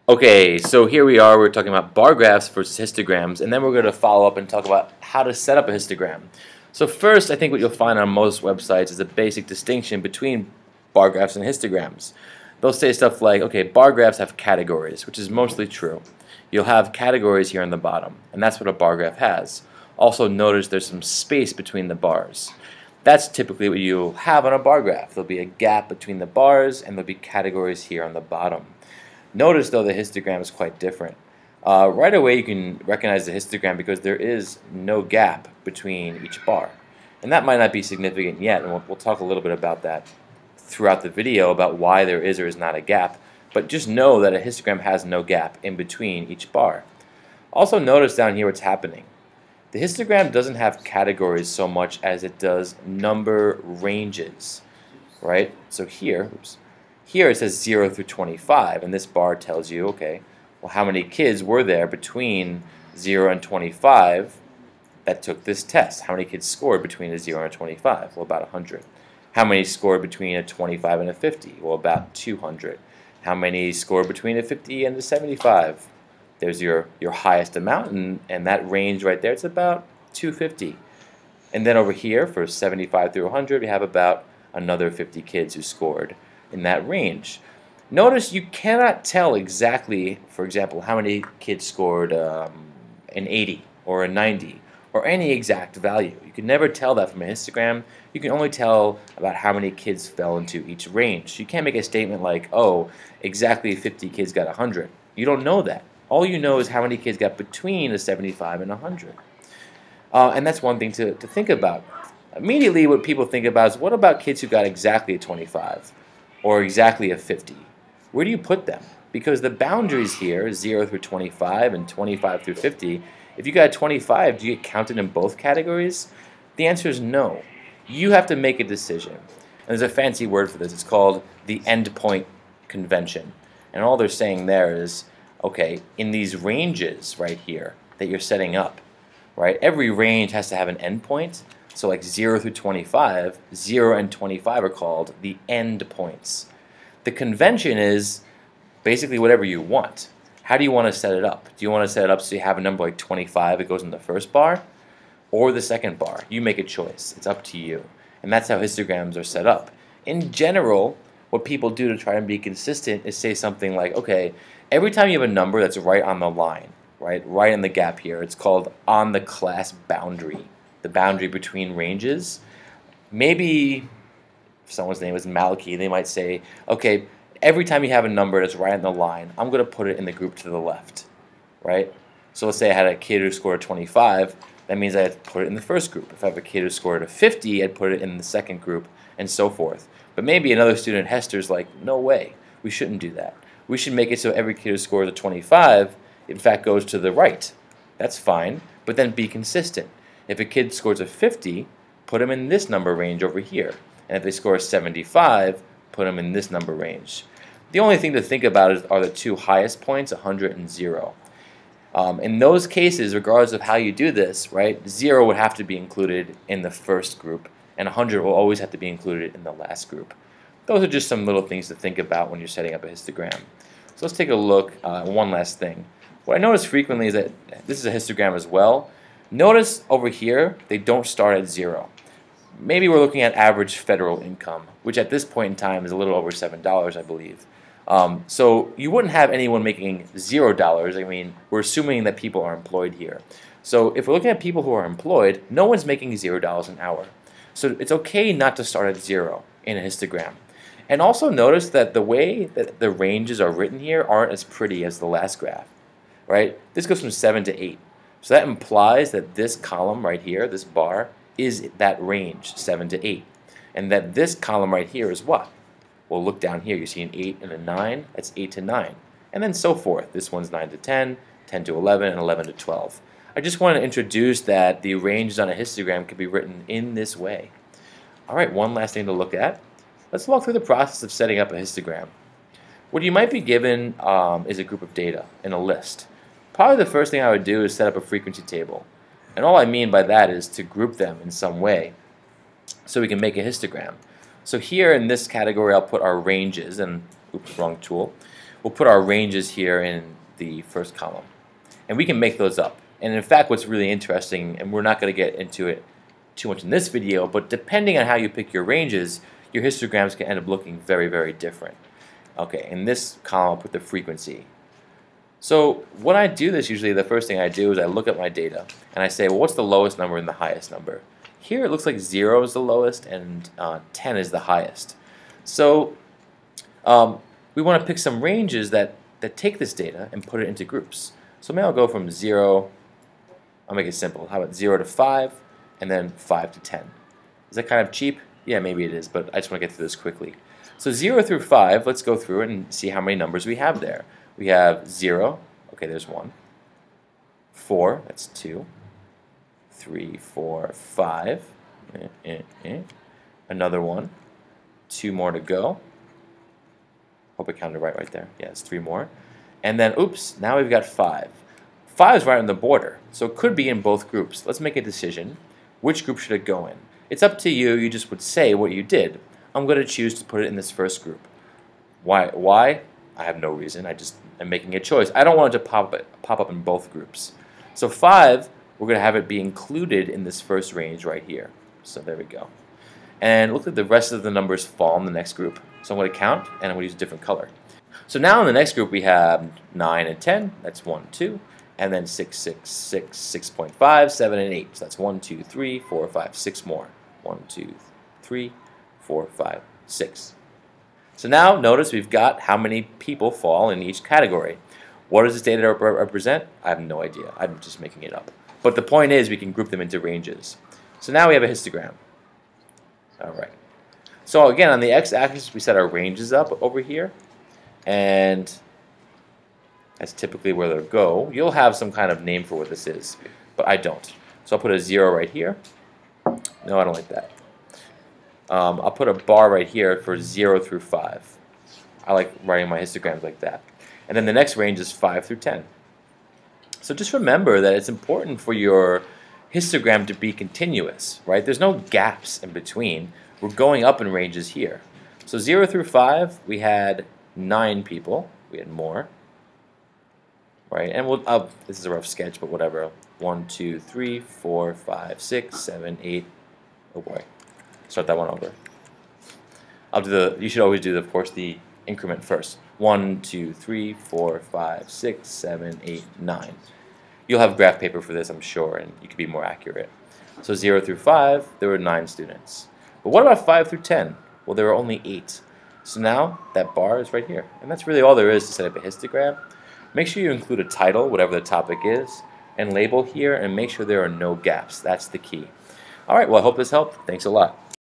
Okay, so here we are, we're talking about bar graphs versus histograms, and then we're going to follow up and talk about how to set up a histogram. So first, I think what you'll find on most websites is a basic distinction between bar graphs and histograms. They'll say stuff like, okay, bar graphs have categories, which is mostly true. You'll have categories here on the bottom, and that's what a bar graph has. Also notice there's some space between the bars. That's typically what you'll have on a bar graph. There'll be a gap between the bars, and there'll be categories here on the bottom. Notice though the histogram is quite different. Right away you can recognize the histogram because there is no gap between each bar. And that might not be significant yet, and we'll talk a little bit about that throughout the video about why there is or is not a gap. But just know that a histogram has no gap in between each bar. Also notice down here what's happening. The histogram doesn't have categories so much as it does number ranges, right? So here, here it says 0 through 25, and this bar tells you, okay, well, how many kids were there between 0 and 25 that took this test? How many kids scored between a 0 and a 25? Well, about 100. How many scored between a 25 and a 50? Well, about 200. How many scored between a 50 and a 75? There's your highest amount, and that range right there, it's about 250. And then over here, for 75 through 100, we have about another 50 kids who scored in that range. Notice you cannot tell exactly, for example, how many kids scored an 80 or a 90 or any exact value. You can never tell that from a histogram. You can only tell about how many kids fell into each range. You can't make a statement like, oh, exactly 50 kids got 100. You don't know that. All you know is how many kids got between a 75 and 100. And that's one thing to think about. Immediately what people think about is, what about kids who got exactly a 25? Or exactly a 50. Where do you put them? Because the boundaries here, 0 through 25 and 25 through 50, if you got 25, do you get counted in both categories? The answer is no. You have to make a decision. And there's a fancy word for this. It's called the endpoint convention. And all they're saying there is, okay, in these ranges right here that you're setting up, right, every range has to have an endpoint. So like 0 through 25, 0 and 25 are called the end points. The convention is basically whatever you want. How do you want to set it up? Do you want to set it up so you have a number like 25 that goes in the first bar or the second bar? You make a choice. It's up to you. And that's how histograms are set up. In general, what people do to try and be consistent is say something like, okay, every time you have a number that's right on the line, right in the gap here, it's called on the class boundary. The boundary between ranges. Maybe if someone's name is Maliki, they might say, okay, every time you have a number that's right on the line, I'm going to put it in the group to the left, right? So let's say I had a kid who scored a 25, that means I had to put it in the first group. If I have a kid who scored a 50, I'd put it in the second group, and so forth. But maybe another student at Hester's like, no way, we shouldn't do that. We should make it so every kid who scores a 25, in fact, goes to the right. That's fine, but then be consistent. If a kid scores a 50, put them in this number range over here. And if they score a 75, put them in this number range. The only thing to think about are the two highest points, 100 and 0. In those cases, regardless of how you do this, right, 0 would have to be included in the first group, and 100 will always have to be included in the last group. Those are just some little things to think about when you're setting up a histogram. So let's take a look at one last thing. What I notice frequently is that this is a histogram as well. Notice over here, they don't start at 0. Maybe we're looking at average federal income, which at this point in time is a little over $7, I believe. So you wouldn't have anyone making $0. I mean, we're assuming that people are employed here. So if we're looking at people who are employed, no one's making $0 an hour. So it's okay not to start at 0 in a histogram. And also notice that the way that the ranges are written here aren't as pretty as the last graph, right? This goes from 7 to 8. So that implies that this column right here, this bar, is that range, 7 to 8. And that this column right here is what? Well, look down here. You see an 8 and a 9. That's 8 to 9. And then so forth. This one's 9 to 10, 10 to 11, and 11 to 12. I just want to introduce that the ranges on a histogram can be written in this way. All right, one last thing to look at. Let's walk through the process of setting up a histogram. What you might be given is a group of data in a list. Probably the first thing I would do is set up a frequency table. And all I mean by that is to group them in some way so we can make a histogram. So here in this category I'll put our ranges, and oops, wrong tool. we'll put our ranges here in the first column. And we can make those up. And in fact, what's really interesting, and we're not going to get into it too much in this video, but depending on how you pick your ranges, your histograms can end up looking very, very different. Okay, in this column, I'll put the frequency. So when I do this, usually the first thing I do is I look at my data, and I say, well, what's the lowest number and the highest number? Here it looks like 0 is the lowest and 10 is the highest. So we want to pick some ranges that take this data and put it into groups. So maybe I'll go from 0, I'll make it simple. How about 0 to 5, and then 5 to 10? Is that kind of cheap? Yeah, maybe it is, but I just want to get through this quickly. So 0 through 5, let's go through it and see how many numbers we have there. We have 0, okay, there's 1. 4, that's 2. 3, 4, 5. Another one. 2 more to go. Hope I counted right there. Yeah, it's 3 more. And then, oops, now we've got 5. 5 is right on the border, so it could be in both groups. Let's make a decision. Which group should it go in? It's up to you. You just would say what you did. I'm going to choose to put it in this first group. Why? I have no reason. I just am making a choice. I don't want it to pop up in both groups. So 5, we're going to have it be included in this first range right here. So there we go. And look at the rest of the numbers fall in the next group. So I'm going to count, and I'm going to use a different color. So now in the next group we have 9 and 10. That's 1, 2. And then 6, 6, 6, 6.5, 7, and 8. So that's 1, 2, 3, 4, 5, 6 more. 1, 2, 3, 4, 5, 6. So now notice we've got how many people fall in each category. What does this data represent? I have no idea. I'm just making it up. But the point is we can group them into ranges. So now we have a histogram. All right. So again, on the x-axis we set our ranges up over here. And that's typically where they'll go. You'll have some kind of name for what this is, but I don't. So I'll put a 0 right here. No, I don't like that. I'll put a bar right here for 0 through 5. I like writing my histograms like that. And then the next range is 5 through 10. So just remember that it's important for your histogram to be continuous, right? There's no gaps in between. We're going up in ranges here. So 0 through 5, we had 9 people. We had more. Right, and this is a rough sketch, but whatever. 1, 2, 3, 4, 5, 6, 7, 8. Oh boy. Start that one over. You should always do, of course, the increment first. 1, 2, 3, 4, 5, 6, 7, 8, 9. You'll have graph paper for this, I'm sure, and you can be more accurate. So 0 through 5, there were 9 students. But what about 5 through 10? Well, there were only 8. So now that bar is right here. And that's really all there is to set up a histogram. Make sure you include a title, whatever the topic is, and label here, and make sure there are no gaps. That's the key. All right, well, I hope this helped. Thanks a lot.